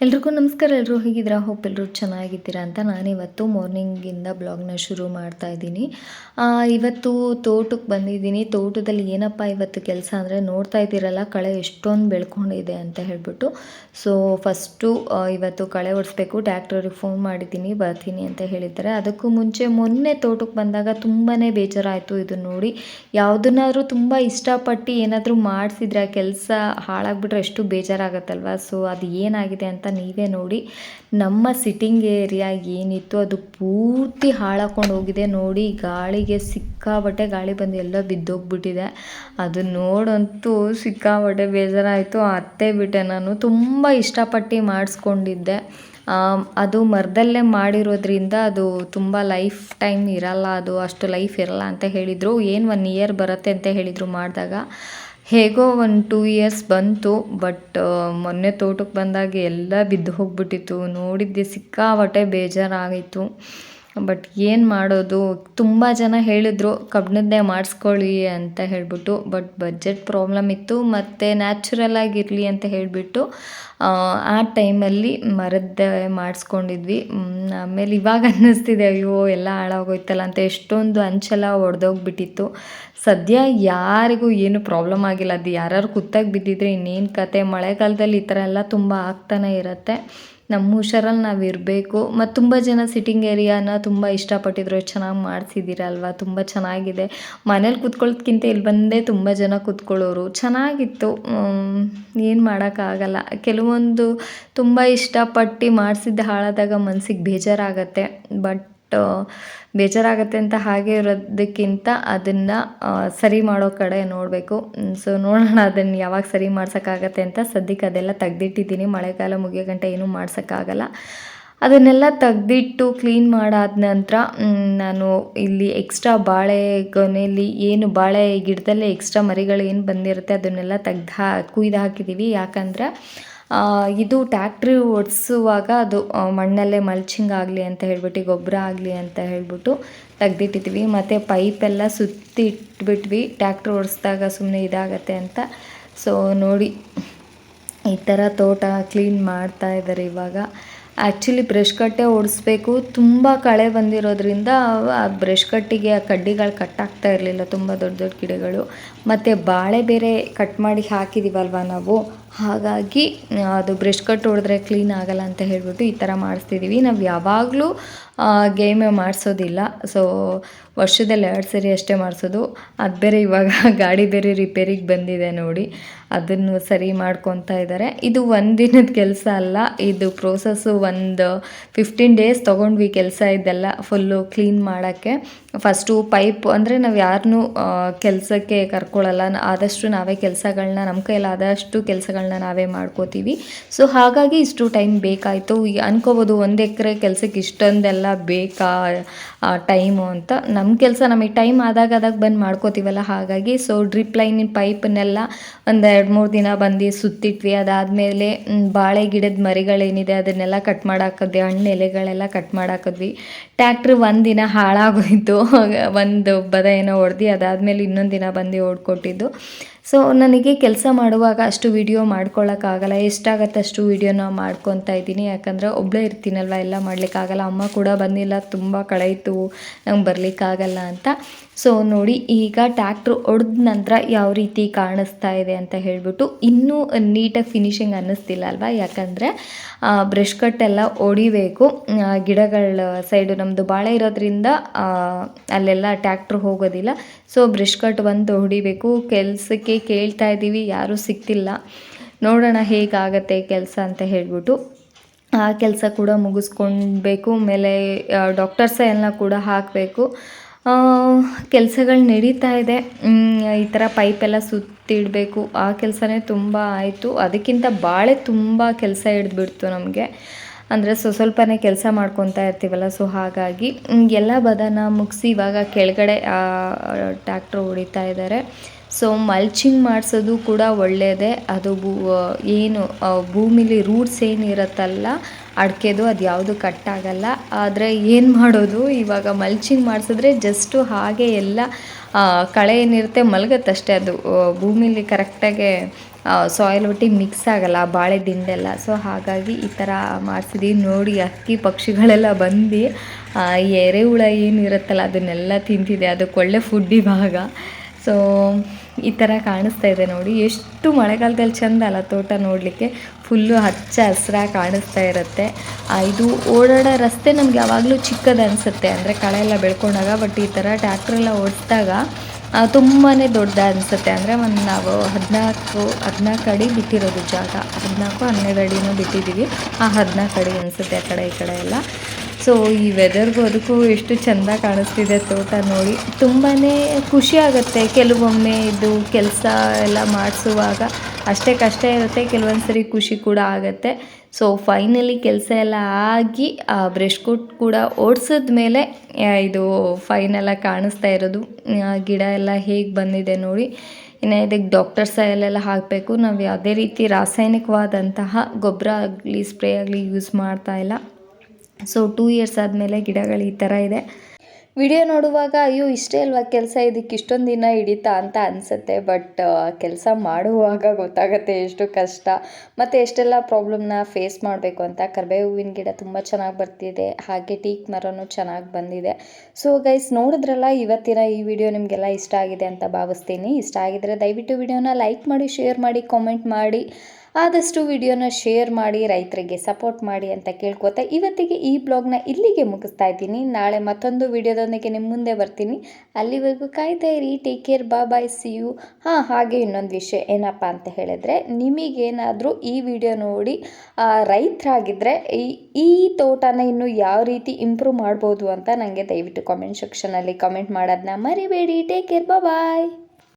ಎಲ್ರಿಗೂ ನಮಸ್ಕಾರ. ಎಲ್ಲರೂ ಹೇಗಿದ್ದೀರಾ? ಹೋಪ್ ಎಲ್ಲರೂ ಚೆನ್ನಾಗಿದ್ದೀರಾ ಅಂತ. ನಾನಿವತ್ತು ಮಾರ್ನಿಂಗಿಂದ ಬ್ಲಾಗ್ನ ಶುರು ಮಾಡ್ತಾ ಇದ್ದೀನಿ. ಇವತ್ತು ತೋಟಕ್ಕೆ ಬಂದಿದ್ದೀನಿ. ತೋಟದಲ್ಲಿ ಏನಪ್ಪ ಇವತ್ತು ಕೆಲಸ ಅಂದರೆ, ನೋಡ್ತಾ ಇದ್ದೀರಲ್ಲ ಕಳೆ ಎಷ್ಟೊಂದು ಬೆಳ್ಕೊಂಡಿದೆ ಅಂತ ಹೇಳ್ಬಿಟ್ಟು. ಸೊ ಫಸ್ಟು ಇವತ್ತು ಕಳೆ ಒಡಿಸ್ಬೇಕು. ಟ್ಯಾಕ್ಟ್ರಿಗೆ ಫೋನ್ ಮಾಡಿದ್ದೀನಿ, ಬರ್ತೀನಿ ಅಂತ ಹೇಳಿದ್ದಾರೆ. ಅದಕ್ಕೂ ಮುಂಚೆ ಮೊನ್ನೆ ತೋಟಕ್ಕೆ ಬಂದಾಗ ತುಂಬಾ ಬೇಜಾರಾಯಿತು ಇದನ್ನು ನೋಡಿ. ಯಾವುದನ್ನಾದ್ರೂ ತುಂಬ ಇಷ್ಟಪಟ್ಟು ಏನಾದರೂ ಮಾಡಿಸಿದ್ರೆ ಆ ಕೆಲಸ ಹಾಳಾಗ್ಬಿಟ್ರೆ ಎಷ್ಟು ಬೇಜಾರಾಗತ್ತಲ್ವ. ಸೊ ಅದು ಏನಾಗಿದೆ ಅಂತ ನೀವೇ ನೋಡಿ. ನಮ್ಮ ಸಿಟ್ಟಿಂಗ್ ಏರಿಯಾ ಏನಿತ್ತು ಅದು ಪೂರ್ತಿ ಹಾಳಾಕೊಂಡು ಹೋಗಿದೆ ನೋಡಿ. ಗಾಳಿಗೆ ಸಿಕ್ಕಾಬಟ್ಟೆ ಗಾಳಿ ಬಂದು ಎಲ್ಲ ಬಿದ್ದೋಗ್ಬಿಟ್ಟಿದೆ. ಅದು ನೋಡಂತೂ ಸಿಕ್ಕಾಬಟ್ಟೆ ಬೇಜಾರಾಯಿತು. ಅತ್ತೆ ಬಿಟ್ಟೆ. ನಾನು ತುಂಬ ಇಷ್ಟಪಟ್ಟು ಮಾಡಿಸ್ಕೊಂಡಿದ್ದೆ. ಅದು ಮರದಲ್ಲೇ ಮಾಡಿರೋದ್ರಿಂದ ಅದು ತುಂಬ ಲೈಫ್ ಟೈಮ್ ಇರಲ್ಲ, ಅದು ಅಷ್ಟು ಲೈಫ್ ಇರಲ್ಲ ಅಂತ ಹೇಳಿದರು. ಏನು 1 ಇಯರ್ ಬರುತ್ತೆ ಅಂತ ಹೇಳಿದರು ಮಾಡಿದಾಗ. ಹೇಗೋ 1-2 ಇಯರ್ಸ್ ಬಂತು. ಬಟ್ ಮೊನ್ನೆ ತೋಟಕ್ಕೆ ಬಂದಾಗ ಎಲ್ಲ ಬಿದ್ದು ಹೋಗ್ಬಿಟ್ಟಿತ್ತು. ನೋಡಿದ್ದೆ ಸಿಕ್ಕಾಪಟ್ಟೆ ಬೇಜಾರಾಗಿತ್ತು. ಬಟ್ ಏನು ಮಾಡೋದು, ತುಂಬ ಜನ ಹೇಳಿದರು ಕಬ್ಬಿಣದ್ದೇ ಮಾಡಿಸ್ಕೊಳ್ಳಿ ಅಂತ ಹೇಳಿಬಿಟ್ಟು. ಬಟ್ ಬಜೆಟ್ ಪ್ರಾಬ್ಲಮ್ ಇತ್ತು ಮತ್ತು ನ್ಯಾಚುರಲ್ ಆಗಿರಲಿ ಅಂತ ಹೇಳಿಬಿಟ್ಟು ಆ ಟೈಮಲ್ಲಿ ಮರದ್ದೇ ಮಾಡಿಸ್ಕೊಂಡಿದ್ವಿ. ಆಮೇಲೆ ಇವಾಗ ಅನ್ನಿಸ್ತಿದೆ ಅಯ್ಯೋ ಎಲ್ಲ ಹಾಳಾಗೋಯ್ತಲ್ಲ ಅಂತ. ಎಷ್ಟೊಂದು ಅಂಚೆಲ್ಲ ಒಡೆದೋಗ್ಬಿಟ್ಟಿತ್ತು. ಸದ್ಯ ಯಾರಿಗೂ ಏನು ಪ್ರಾಬ್ಲಮ್ ಆಗಿಲ್ಲ. ಅದು ಯಾರು ಕುತ್ತಾಗಿ ಬಿದ್ದಿದ್ರೆ ಇನ್ನೇನು ಕತೆ. ಮಳೆಗಾಲದಲ್ಲಿ ಈ ಥರ ಎಲ್ಲ ತುಂಬ ಆಗ್ತಾನೆ ಇರುತ್ತೆ. ನಮ್ಮ ಹುಷಾರಲ್ಲಿ ನಾವು ಇರಬೇಕು. ಮತ್ತು ತುಂಬ ಜನ ಸಿಟ್ಟಿಂಗ್ ಏರಿಯಾನ ತುಂಬ ಇಷ್ಟಪಟ್ಟಿದ್ರು. ಚೆನ್ನಾಗಿ ಮಾಡಿಸಿದ್ದೀರಲ್ವ, ತುಂಬ ಚೆನ್ನಾಗಿದೆ. ಮನೇಲಿ ಕೂತ್ಕೊಳ್ಳೋದ್ಕಿಂತ ಇಲ್ಲಿ ಬಂದೇ ತುಂಬ ಜನ ಕೂತ್ಕೊಳ್ಳೋರು. ಚೆನ್ನಾಗಿತ್ತು. ಏನು ಮಾಡೋಕ್ಕಾಗಲ್ಲ. ಕೆಲವೊಂದು ತುಂಬ ಇಷ್ಟಪಟ್ಟು ಮಾಡಿಸಿದ್ದು ಹಾಳಾದಾಗ ಮನಸ್ಸಿಗೆ ಬೇಜಾರಾಗತ್ತೆ. ಬಟ್ ಬೇಜಾರಾಗತ್ತೆ ಅಂತ ಹಾಗೆ ಇರೋದಕ್ಕಿಂತ ಅದನ್ನು ಸರಿ ಮಾಡೋ ಕಡೆ ನೋಡಬೇಕು. ಸೊ ನೋಡೋಣ ಅದನ್ನು ಯಾವಾಗ ಸರಿ ಮಾಡ್ಸೋಕ್ಕಾಗತ್ತೆ ಅಂತ. ಸದ್ಯಕ್ಕೆ ಅದೆಲ್ಲ ತೆಗ್ದಿಟ್ಟಿದ್ದೀನಿ. ಮಳೆಗಾಲ ಮುಗಿಯೋ ಗಂಟ ಏನೂ ಮಾಡ್ಸೋಕ್ಕಾಗಲ್ಲ. ಅದನ್ನೆಲ್ಲ ತೆಗ್ದಿಟ್ಟು ಕ್ಲೀನ್ ಮಾಡಾದ ನಂತರ ನಾನು ಇಲ್ಲಿ ಎಕ್ಸ್ಟ್ರಾ ಬಾಳೆ ಗೊನೆಯಲ್ಲಿ ಏನು ಬಾಳೆ ಗಿಡದಲ್ಲೇ ಎಕ್ಸ್ಟ್ರಾ ಮರಿಗಳು ಏನು ಬಂದಿರುತ್ತೆ ಅದನ್ನೆಲ್ಲ ಕುಯ್ದು ಹಾಕಿದ್ದೀವಿ. ಯಾಕಂದರೆ ಇದು ಟ್ಯಾಕ್ಟ್ರಿ ಓಡಿಸುವಾಗ ಅದು ಮಣ್ಣಲ್ಲೇ ಮಲ್ಚಿಂಗ್ ಆಗಲಿ ಅಂತ ಹೇಳ್ಬಿಟ್ಟು, ಗೊಬ್ಬರ ಆಗಲಿ ಅಂತ ಹೇಳ್ಬಿಟ್ಟು ತೆಗ್ದಿಟ್ಟಿದ್ವಿ. ಮತ್ತು ಪೈಪೆಲ್ಲ ಸುತ್ತಿ ಇಟ್ಬಿಟ್ವಿ. ಟ್ಯಾಕ್ಟ್ರಿ ಓಡಿಸಿದಾಗ ಸುಮ್ಮನೆ ಇದಾಗತ್ತೆ ಅಂತ. ಸೊ ನೋಡಿ, ಈ ಥರ ತೋಟ ಕ್ಲೀನ್ ಮಾಡ್ತಾ ಇದ್ದಾರೆ ಇವಾಗ. ಆ್ಯಕ್ಚುಲಿ ಬ್ರಷ್ ಕಟ್ಟೆ ಓಡಿಸ್ಬೇಕು. ತುಂಬ ಕಳೆ ಬಂದಿರೋದ್ರಿಂದ ಆ ಬ್ರಷ್ ಕಟ್ಟಿಗೆ ಆ ಕಡ್ಡಿಗಳು ಕಟ್ಟಾಗ್ತಾ ಇರಲಿಲ್ಲ, ತುಂಬ ದೊಡ್ಡ ದೊಡ್ಡ ಗಿಡಗಳು. ಮತ್ತು ಬಾಳೆ ಬೇರೆ ಕಟ್ ಮಾಡಿ ಹಾಕಿದ್ದೀವಲ್ವ ನಾವು, ಹಾಗಾಗಿ ಅದು ಬ್ರಷ್ ಕಟ್ ಹೊಡೆದ್ರೆ ಕ್ಲೀನ್ ಆಗಲ್ಲ ಅಂತ ಹೇಳ್ಬಿಟ್ಟು ಈ ಥರ ಮಾಡಿಸ್ತಿದ್ದೀವಿ. ನಾವು ಯಾವಾಗಲೂ ಗೇಮೇ ಮಾಡಿಸೋದಿಲ್ಲ. ಸೊ ವರ್ಷದಲ್ಲಿ 2 ಸರಿ ಅಷ್ಟೇ ಮಾಡಿಸೋದು. ಅದು ಬೇರೆ ಇವಾಗ ಗಾಡಿ ಬೇರೆ ರಿಪೇರಿಗೆ ಬಂದಿದೆ ನೋಡಿ, ಅದನ್ನು ಸರಿ ಮಾಡ್ಕೊತಾ ಇದ್ದಾರೆ. ಇದು ಒಂದಿನದ ಕೆಲಸ ಅಲ್ಲ, ಇದು ಪ್ರೋಸೆಸ್ಸು ಒಂದು 15 ಡೇಸ್ ತೊಗೊಂಡ್ವಿ ಕೆಲಸ ಇದೆಲ್ಲ ಫುಲ್ಲು ಕ್ಲೀನ್ ಮಾಡೋಕ್ಕೆ. ಫಸ್ಟು ಪೈಪ್ ಅಂದರೆ ನಾವು ಯಾರನ್ನೂ ಕೆಲಸಕ್ಕೆ ಕರ್ಕೊಳ್ಳಲ್ಲ. ಆದಷ್ಟು ನಾವೇ ಕೆಲಸಗಳನ್ನ, ನಮ್ಮ ಕೈಲಾದಷ್ಟು ಕೆಲಸಗಳನ್ನ ನಾವೇ ಮಾಡ್ಕೋತೀವಿ. ಸೊ ಹಾಗಾಗಿ ಇಷ್ಟು ಟೈಮ್ ಬೇಕಾಯಿತು. ಅನ್ಕೋಬೋದು 1 ಎಕರೆ ಕೆಲಸಕ್ಕೆ ಇಷ್ಟೊಂದೆಲ್ಲ ಬೇಕಾ ಟೈಮು ಅಂತ. ನಮ್ಮ ಕೆಲಸ ನಮಗೆ ಟೈಮ್ ಆದಾಗ ಬಂದು ಮಾಡ್ಕೋತೀವಲ್ಲ, ಹಾಗಾಗಿ. ಸೊ ಡ್ರಿಪ್ ಲೈನಿನ ಪೈಪನ್ನೆಲ್ಲ ಒಂದು 2-3 ದಿನ ಬಂದು ಸುತ್ತಿಟ್ವಿ. ಅದಾದಮೇಲೆ ಬಾಳೆ ಗಿಡದ ಮರಿಗಳೇನಿದೆ ಅದನ್ನೆಲ್ಲ ಕಟ್ ಮಾಡಾಕಿದ್ವಿ. ಹಣ್ಣು ಎಲೆಗಳೆಲ್ಲ ಕಟ್ ಮಾಡಾಕಿದ್ವಿ. ಟ್ಯಾಕ್ಟ್ರಿ 1 ದಿನ ಹಾಳಾಗೋಯಿತು. ಒಂದು ಬದ ಏನೋ ಹೊಡೆದು ಅದಾದಮೇಲೆ ಇನ್ನೊಂದು ದಿನ ಬಂದು ಓಡ್ಕೊಟ್ಟಿದ್ದು. ಸೊ ನನಗೆ ಕೆಲಸ ಮಾಡುವಾಗ ಅಷ್ಟು ವಿಡಿಯೋ ಮಾಡ್ಕೊಳ್ಳೋಕ್ಕಾಗಲ್ಲ. ಎಷ್ಟಾಗತ್ತೆ ಅಷ್ಟು ವಿಡಿಯೋನ ಮಾಡ್ಕೊತಾ ಇದ್ದೀನಿ. ಯಾಕಂದರೆ ಒಬ್ಬಳೇ ಇರ್ತೀನಲ್ವ, ಎಲ್ಲ ಮಾಡಲಿಕ್ಕಾಗಲ್ಲ. ಅಮ್ಮ ಕೂಡ ಬಂದಿಲ್ಲ, ತುಂಬ ಕಳೆಯಿತು, ನಂಗೆ ಬರಲಿಕ್ಕಾಗಲ್ಲ ಅಂತ. ಸೊ ನೋಡಿ, ಈಗ ಟ್ಯಾಕ್ಟ್ರು ಹೊಡೆದ ನಂತರ ಯಾವ ರೀತಿ ಕಾಣಿಸ್ತಾ ಇದೆ ಅಂತ ಹೇಳಿಬಿಟ್ಟು. ಇನ್ನೂ ನೀಟಾಗಿ ಫಿನಿಶಿಂಗ್ ಅನ್ನಿಸ್ತಿಲ್ಲ ಅಲ್ವಾ, ಯಾಕಂದರೆ ಬ್ರಷ್ ಕಟ್ಟೆಲ್ಲ ಹೊಡಿಬೇಕು. ಗಿಡಗಳ ಸೈಡು ನಮ್ಮದು ಬಾಳೆ ಇರೋದ್ರಿಂದ ಅಲ್ಲೆಲ್ಲ ಟ್ಯಾಕ್ಟ್ರು ಹೋಗೋದಿಲ್ಲ. ಸೊ ಬ್ರಷ್ ಕಟ್ ಬಂದು ಹೊಡಿಬೇಕು. ಕೆಲಸಕ್ಕೆ ಕೇಳ್ತಾ ಇದ್ದೀವಿ, ಯಾರೂ ಸಿಗ್ತಿಲ್ಲ. ನೋಡೋಣ ಹೇಗಾಗತ್ತೆ ಕೆಲಸ ಅಂತ ಹೇಳ್ಬಿಟ್ಟು. ಆ ಕೆಲಸ ಕೂಡ ಮುಗಿಸ್ಕೊಳ್ಬೇಕು. ಮೇಲೆ ಡಾಕ್ಟರ್ಸ ಎಲ್ಲ ಕೂಡ ಹಾಕಬೇಕು. ಕೆಲಸಗಳು ನಡೀತಾ ಇದೆ. ಈ ಥರ ಪೈಪೆಲ್ಲ ಸುತ್ತಿಡಬೇಕು. ಆ ಕೆಲಸನೇ ತುಂಬ ಆಯಿತು. ಅದಕ್ಕಿಂತ ಬಾಳೆ ತುಂಬ ಕೆಲಸ ಹಿಡಿದ್ಬಿಡ್ತು ನಮಗೆ. ಅಂದರೆ ಸ್ವಲ್ಪನೇ ಕೆಲಸ ಮಾಡ್ಕೊತಾ ಇರ್ತೀವಲ್ಲ. ಸೊ ಹಾಗಾಗಿ ಎಲ್ಲ ಬದನ ಮುಗಿಸಿ ಇವಾಗ ಕೆಳಗಡೆ ಟ್ಯಾಕ್ಟ್ರು ಹೊಡಿತಾ ಇದ್ದಾರೆ. ಸೊ ಮಲ್ಚಿಂಗ್ ಮಾಡಿಸೋದು ಕೂಡ ಒಳ್ಳೆಯದೇ. ಅದು ಏನು ಭೂಮಿಲಿ ರೂಟ್ಸ್ ಏನಿರುತ್ತಲ್ಲ ಅಡಿಕೆದು, ಅದು ಯಾವುದು ಕಟ್ಟಾಗಲ್ಲ. ಆದರೆ ಏನು ಮಾಡೋದು, ಇವಾಗ ಮಲ್ಚಿಂಗ್ ಮಾಡಿಸಿದ್ರೆ ಜಸ್ಟು ಹಾಗೆ ಎಲ್ಲ ಕಳೆ ಏನಿರುತ್ತೆ ಮಲಗತ್ತಷ್ಟೇ. ಅದು ಭೂಮಿಲಿ ಕರೆಕ್ಟಾಗೆ ಸಾಯಿಲ್ ಒಟ್ಟಿಗೆ ಮಿಕ್ಸ್ ಆಗಲ್ಲ ಬಾಳೆ ದಿಂಡೆಲ್ಲ. ಸೊ ಹಾಗಾಗಿ ಈ ಥರ ಮಾಡಿಸಿದ್ದೀವಿ. ನೋಡಿ ಹಕ್ಕಿ ಪಕ್ಷಿಗಳೆಲ್ಲ ಬಂದು ಈ ಎರೆಹುಳ ಏನಿರುತ್ತಲ್ಲ ಅದನ್ನೆಲ್ಲ ತಿಂತಿದೆ. ಅದಕ್ಕೆ ಒಳ್ಳೆ ಫುಡ್ ಇವಾಗ. ಸೊ ಈ ಥರ ಕಾಣಿಸ್ತಾ ಇದೆ ನೋಡಿ. ಎಷ್ಟು ಮಳೆಗಾಲದಲ್ಲಿ ಚೆಂದ ಅಲ್ಲ ತೋಟ ನೋಡಲಿಕ್ಕೆ. ಫುಲ್ಲು ಹಚ್ಚ ಹಸಿರಾಗಿ ಕಾಣಿಸ್ತಾ ಇರುತ್ತೆ. ಇದು ಓಡಾಡೋ ರಸ್ತೆ ನಮ್ಗೆ ಯಾವಾಗಲೂ ಚಿಕ್ಕದು ಅನಿಸುತ್ತೆ, ಅಂದರೆ ಕಳೆ ಎಲ್ಲ ಬೆಳ್ಕೊಂಡಾಗ. ಬಟ್ ಈ ಥರ ಟ್ಯಾಕ್ಟ್ರೆಲ್ಲ ಓಡಿಸಿದಾಗ ತುಂಬಾ ದೊಡ್ಡ ಅನಿಸುತ್ತೆ. ಅಂದರೆ ನಾವು 14 ಅಡಿ ಬಿಟ್ಟಿರೋದು ಜಾಗ, 14-12 ಅಡಿನೂ ಬಿಟ್ಟಿದ್ದೀವಿ. 14 ಅಡಿ ಅನಿಸುತ್ತೆ ಆ ಕಡೆ ಈ ಕಡೆ ಎಲ್ಲ. ಸೊ ಈ ವೆದರ್ಗೂ ಅದಕ್ಕೂ ಎಷ್ಟು ಚೆಂದ ಕಾಣಿಸ್ತಿದೆ ತೋಟ ನೋಡಿ. ತುಂಬಾ ಖುಷಿ ಆಗುತ್ತೆ. ಕೆಲವೊಮ್ಮೆ ಇದು ಕೆಲಸ ಎಲ್ಲ ಮಾಡಿಸುವಾಗ ಅಷ್ಟೇ ಕಷ್ಟ ಇರುತ್ತೆ, ಕೆಲವೊಂದು ಸರಿ ಖುಷಿ ಕೂಡ ಆಗುತ್ತೆ. ಸೊ ಫೈನಲಿ ಕೆಲಸ ಎಲ್ಲ ಆಗಿ ಬ್ರಷ್ ಕೋಟ್ ಕೂಡ ಓಡಿಸಿದ ಮೇಲೆ ಇದು ಫೈನಲಾಗಿ ಕಾಣಿಸ್ತಾ ಇರೋದು. ಗಿಡ ಎಲ್ಲ ಹೇಗೆ ಬಂದಿದೆ ನೋಡಿ. ಇನ್ನು ಇದಕ್ಕೆ ಡಾಕ್ಟರ್ ಸಾಯಲೆಲ್ಲ ಹಾಕಬೇಕು. ನಾವು ಯಾವುದೇ ರೀತಿ ರಾಸಾಯನಿಕವಾದಂತಹ ಗೊಬ್ಬರ ಆಗಲಿ ಸ್ಪ್ರೇ ಆಗಲಿ ಯೂಸ್ ಮಾಡ್ತಾ ಇಲ್ಲ. ಸೊ 2 ಇಯರ್ಸ್ ಆದಮೇಲೆ ಗಿಡಗಳು ಈ ಥರ ಇದೆ. ವಿಡಿಯೋ ನೋಡುವಾಗ ಅಯ್ಯೋ ಇಷ್ಟೇ ಅಲ್ವಾ ಕೆಲಸ, ಇದಕ್ಕೆ ಇಷ್ಟೊಂದು ದಿನ ಹಿಡಿತಾ ಅಂತ ಅನಿಸುತ್ತೆ. ಬಟ್ ಕೆಲಸ ಮಾಡುವಾಗ ಗೊತ್ತಾಗುತ್ತೆ ಎಷ್ಟು ಕಷ್ಟ ಮತ್ತು ಎಷ್ಟೆಲ್ಲ ಪ್ರಾಬ್ಲಮ್ನ ಫೇಸ್ ಮಾಡಬೇಕು ಅಂತ. ಕರಿಬೇವು ಹೂವಿನ ಗಿಡ ತುಂಬ ಚೆನ್ನಾಗಿ ಬರ್ತಿದೆ, ಹಾಗೆ ಟೀಕ್ ಮರನೂ ಚೆನ್ನಾಗಿ ಬಂದಿದೆ. ಸೊ ಗೈಸ್ ನೋಡಿದ್ರಲ್ಲ, ಇವತ್ತಿನ ಈ ವಿಡಿಯೋ ನಿಮಗೆಲ್ಲ ಇಷ್ಟ ಆಗಿದೆ ಅಂತ ಭಾವಿಸ್ತೀನಿ. ಇಷ್ಟ ಆಗಿದರೆ ದಯವಿಟ್ಟು ವಿಡಿಯೋನ ಲೈಕ್ ಮಾಡಿ, ಶೇರ್ ಮಾಡಿ, ಕಾಮೆಂಟ್ ಮಾಡಿ, ಆದಷ್ಟು ವಿಡಿಯೋನ ಶೇರ್ ಮಾಡಿ, ರೈತರಿಗೆ ಸಪೋರ್ಟ್ ಮಾಡಿ ಅಂತ ಕೇಳ್ಕೊತಾ ಇವತ್ತಿಗೆ ಈ ಬ್ಲಾಗ್ನ ಇಲ್ಲಿಗೆ ಮುಗಿಸ್ತಾ ಇದ್ದೀನಿ. ನಾಳೆ ಮತ್ತೊಂದು ವಿಡಿಯೋದೊಂದಿಗೆ ನಿಮ್ಮ ಮುಂದೆ ಬರ್ತೀನಿ. ಅಲ್ಲಿವರೆಗೂ ಕಾಯ್ತಾ ಇರಿ. Take care, bye, see you. ಹಾಗೆ ಇನ್ನೊಂದು ವಿಷಯ ಏನಪ್ಪ ಅಂತ ಹೇಳಿದ್ರೆ, ನಿಮಗೇನಾದರೂ ಈ ವಿಡಿಯೋ ನೋಡಿ ರೈತರಾಗಿದ್ದರೆ ಈ ತೋಟನ ಇನ್ನು ಯಾವ ರೀತಿ ಇಂಪ್ರೂವ್ ಮಾಡ್ಬೋದು ಅಂತ ನನಗೆ ದಯವಿಟ್ಟು ಕಾಮೆಂಟ್ ಸೆಕ್ಷನಲ್ಲಿ ಕಮೆಂಟ್ ಮಾಡೋದನ್ನ ಮರಿಬೇಡಿ. ಟೇಕ್ ಕೇರ್, ಬಾಯ್.